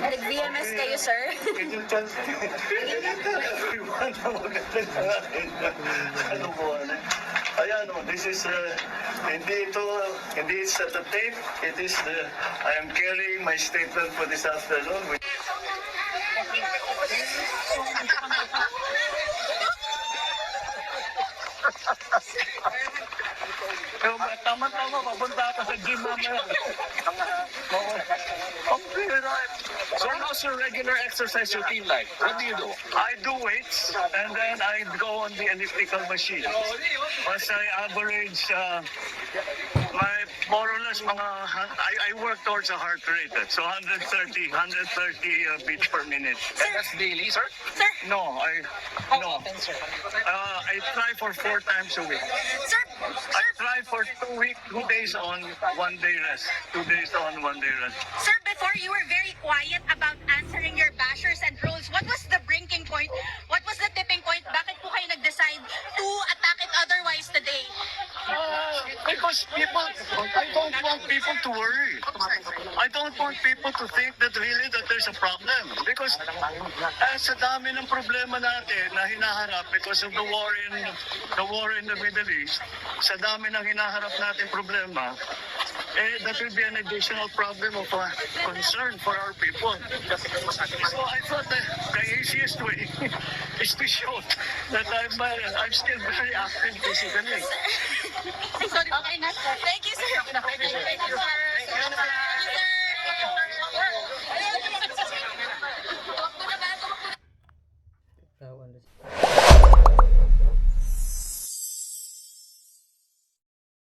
Nag-BMS kayo, sir? Yung chance everyone na maganda sa akin. Ano po, ano? Ayan, this is, hindi it's at the tape, it is I am carrying my statement for this afternoon. Tama-tama, papunta ka sa gym mamaya. Okay, right. So how's your regular exercise routine like? What do you do? I do weights and then I go on the elliptical machine. As I average, my more or less I work towards a heart rate. So 130 beats per minute. And that's daily, sir? Sir, No, I try for 4 times a week. sir, I try for 2 days on, 1 day rest. 2 days on, 1 day rest. sir, before you were very quiet about answering your bashers and trolls. What was the breaking point? What was the tipping point? Bakit po kayo nag-decide to attack it otherwise today? Because I don't want people to worry. I don't want people to think that really that there's a problem. Because sa dami ng problema natin na hinaharap because of the war in the Middle East, sa dami ng hinaharap natin problema, that will be an additional problem of concern for our people. So I thought that the easiest way is to show that I'm still very active physically. Okay na, sir. Thank you, sir. Thank you, sir.